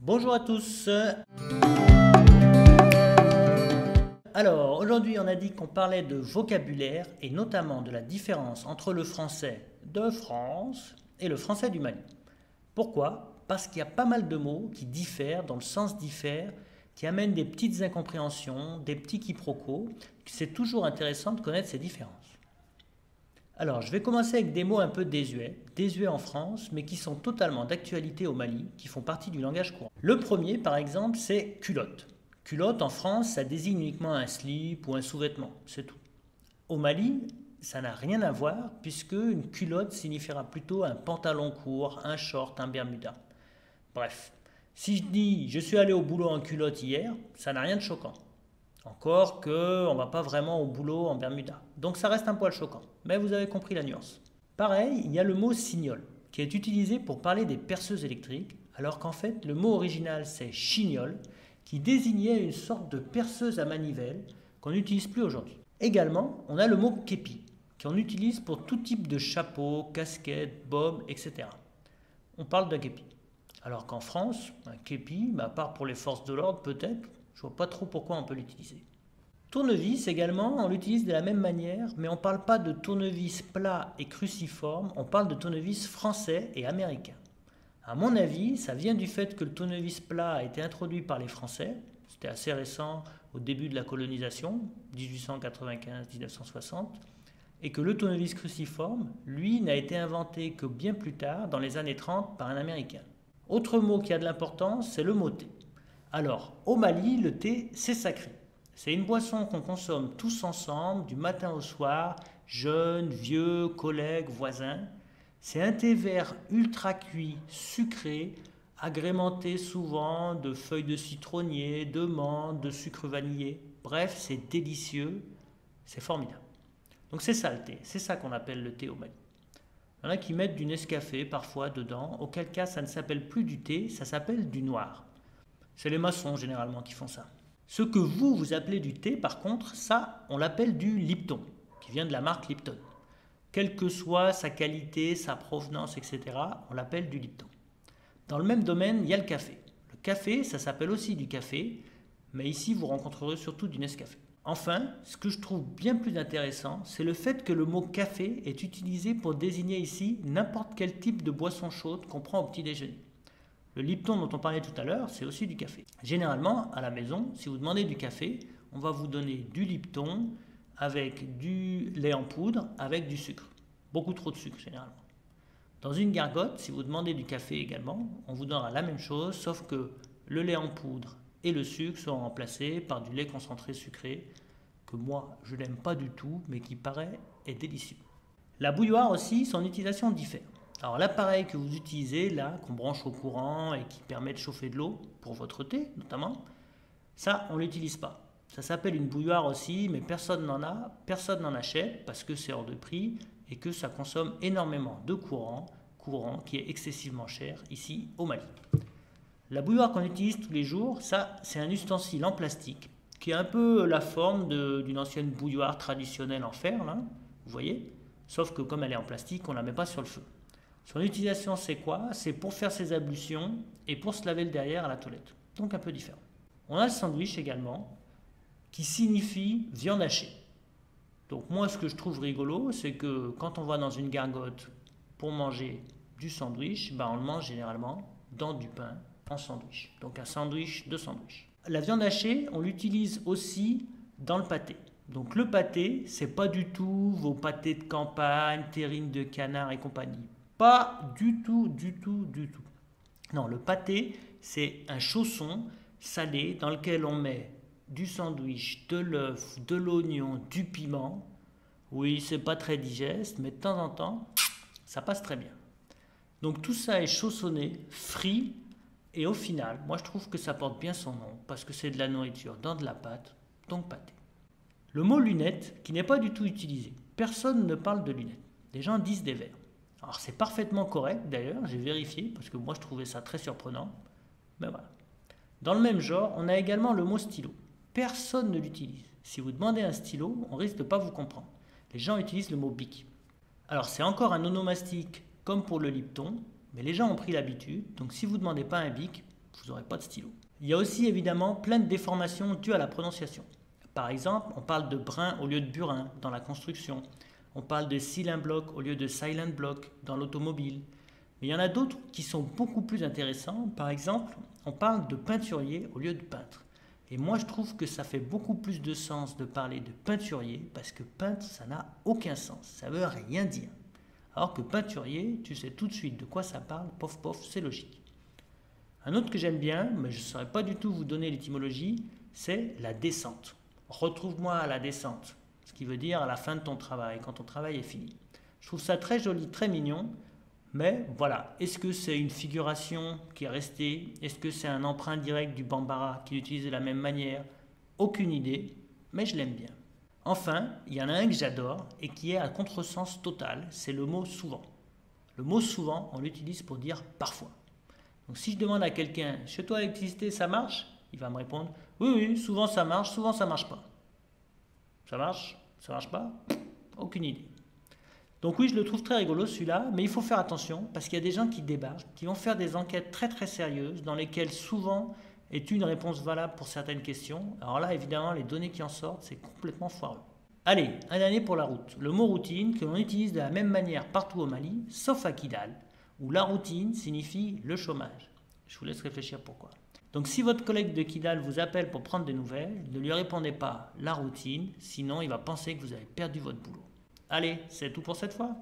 Bonjour à tous. Alors, aujourd'hui, on a dit qu'on parlait de vocabulaire et notamment de la différence entre le français de France et le français du Mali. Pourquoi? Parce qu'il y a pas mal de mots qui diffèrent, dans le sens diffère, qui amènent des petites incompréhensions, des petits quiproquos. C'est toujours intéressant de connaître ces différences. Alors, je vais commencer avec des mots un peu désuets en France, mais qui sont totalement d'actualité au Mali, qui font partie du langage courant. Le premier, par exemple, c'est culotte. Culotte, en France, ça désigne uniquement un slip ou un sous-vêtement, c'est tout. Au Mali, ça n'a rien à voir, puisque une culotte signifiera plutôt un pantalon court, un short, un bermuda. Bref, si je dis « je suis allé au boulot en culotte hier », ça n'a rien de choquant. Encore qu'on ne va pas vraiment au boulot en bermuda. Donc ça reste un poil choquant, mais vous avez compris la nuance. Pareil, il y a le mot cignole, qui est utilisé pour parler des perceuses électriques, alors qu'en fait le mot original c'est chignole, qui désignait une sorte de perceuse à manivelle qu'on n'utilise plus aujourd'hui. Également, on a le mot képi, qu'on utilise pour tout type de chapeau, casquette, bob, etc. On parle d'un képi. Alors qu'en France, un képi, à part pour les forces de l'ordre peut-être, je ne vois pas trop pourquoi on peut l'utiliser. Tournevis également, on l'utilise de la même manière, mais on ne parle pas de tournevis plat et cruciforme, on parle de tournevis français et américain. À mon avis, ça vient du fait que le tournevis plat a été introduit par les Français, c'était assez récent au début de la colonisation, 1895-1960, et que le tournevis cruciforme, lui, n'a été inventé que bien plus tard, dans les années 30, par un Américain. Autre mot qui a de l'importance, c'est le mot thé. Alors, au Mali, le thé, c'est sacré. C'est une boisson qu'on consomme tous ensemble, du matin au soir, jeunes, vieux, collègues, voisins. C'est un thé vert ultra cuit, sucré, agrémenté souvent de feuilles de citronnier, de menthe, de sucre vanillé. Bref, c'est délicieux, c'est formidable. Donc c'est ça le thé, c'est ça qu'on appelle le thé au Mali. Il y en a qui mettent du Nescafé parfois dedans, auquel cas ça ne s'appelle plus du thé, ça s'appelle du noir. C'est les maçons généralement qui font ça. Ce que vous appelez du thé, par contre, ça, on l'appelle du Lipton, qui vient de la marque Lipton. Quelle que soit sa qualité, sa provenance, etc., on l'appelle du Lipton. Dans le même domaine, il y a le café. Le café, ça s'appelle aussi du café, mais ici, vous rencontrerez surtout du Nescafé. Enfin, ce que je trouve bien plus intéressant, c'est le fait que le mot café est utilisé pour désigner ici n'importe quel type de boisson chaude qu'on prend au petit déjeuner. Le Lipton dont on parlait tout à l'heure, c'est aussi du café. Généralement, à la maison, si vous demandez du café, on va vous donner du Lipton avec du lait en poudre, avec du sucre. Beaucoup trop de sucre, généralement. Dans une gargote, si vous demandez du café également, on vous donnera la même chose, sauf que le lait en poudre et le sucre seront remplacés par du lait concentré sucré, que moi, je n'aime pas du tout, mais qui paraît est délicieux. La bouilloire aussi, son utilisation diffère. Alors l'appareil que vous utilisez là, qu'on branche au courant et qui permet de chauffer de l'eau, pour votre thé notamment, ça on ne l'utilise pas. Ça s'appelle une bouilloire aussi, mais personne n'en a, personne n'en achète parce que c'est hors de prix et que ça consomme énormément de courant qui est excessivement cher ici au Mali. La bouilloire qu'on utilise tous les jours, ça c'est un ustensile en plastique qui a un peu la forme d'une ancienne bouilloire traditionnelle en fer, là, vous voyez, sauf que comme elle est en plastique, on ne la met pas sur le feu. Son utilisation, c'est quoi? C'est pour faire ses ablutions et pour se laver le derrière à la toilette. Donc un peu différent. On a le sandwich également, qui signifie viande hachée. Donc moi, ce que je trouve rigolo, c'est que quand on va dans une gargote pour manger du sandwich, on le mange généralement dans du pain en sandwich. Donc un sandwich de sandwich. La viande hachée, on l'utilise aussi dans le pâté. Donc le pâté, c'est pas du tout vos pâtés de campagne, terrines de canard et compagnie. Pas du tout. Non, le pâté, c'est un chausson salé dans lequel on met du sandwich, de l'œuf, de l'oignon, du piment. Oui, c'est pas très digeste, mais de temps en temps, ça passe très bien. Donc tout ça est chaussonné, frit, et au final, moi je trouve que ça porte bien son nom, parce que c'est de la nourriture dans de la pâte, donc pâté. Le mot lunette, qui n'est pas du tout utilisé. Personne ne parle de lunettes. Les gens disent des verres. Alors c'est parfaitement correct d'ailleurs, j'ai vérifié parce que moi je trouvais ça très surprenant. Mais voilà. Dans le même genre, on a également le mot stylo. Personne ne l'utilise. Si vous demandez un stylo, on risque de ne pas vous comprendre. Les gens utilisent le mot bic. Alors c'est encore un onomastique comme pour le Lipton, mais les gens ont pris l'habitude, donc si vous ne demandez pas un bic, vous n'aurez pas de stylo. Il y a aussi évidemment plein de déformations dues à la prononciation. Par exemple, on parle de brin au lieu de burin dans la construction. On parle de silent block au lieu de silent block dans l'automobile. Mais il y en a d'autres qui sont beaucoup plus intéressants. Par exemple, on parle de peinturier au lieu de peintre. Et moi, je trouve que ça fait beaucoup plus de sens de parler de peinturier parce que peintre, ça n'a aucun sens. Ça veut rien dire. Alors que peinturier, tu sais tout de suite de quoi ça parle. Pof, pof, c'est logique. Un autre que j'aime bien, mais je ne saurais pas du tout vous donner l'étymologie, c'est la descente. Retrouve-moi à la descente. Ce qui veut dire à la fin de ton travail, quand ton travail est fini. Je trouve ça très joli, très mignon. Mais voilà, est-ce que c'est une figuration qui est restée? Est-ce que c'est un emprunt direct du Bambara qui l'utilise de la même manière? Aucune idée, mais je l'aime bien. Enfin, il y en a un que j'adore et qui est à contresens total, c'est le mot souvent. Le mot souvent, on l'utilise pour dire parfois. Donc si je demande à quelqu'un, chez toi l'électricité ça marche? Il va me répondre, oui, souvent ça marche pas. Ça marche pas? Aucune idée. Donc oui, je le trouve très rigolo celui-là, mais il faut faire attention parce qu'il y a des gens qui débarquent, qui vont faire des enquêtes très très sérieuses dans lesquelles souvent est une réponse valable pour certaines questions. Alors là, évidemment, les données qui en sortent, c'est complètement foireux. Allez, un dernier pour la route. Le mot routine que l'on utilise de la même manière partout au Mali, sauf à Kidal, où la routine signifie le chômage. Je vous laisse réfléchir pourquoi. Donc si votre collègue de Kidal vous appelle pour prendre des nouvelles, ne lui répondez pas la routine, sinon il va penser que vous avez perdu votre boulot. Allez, c'est tout pour cette fois.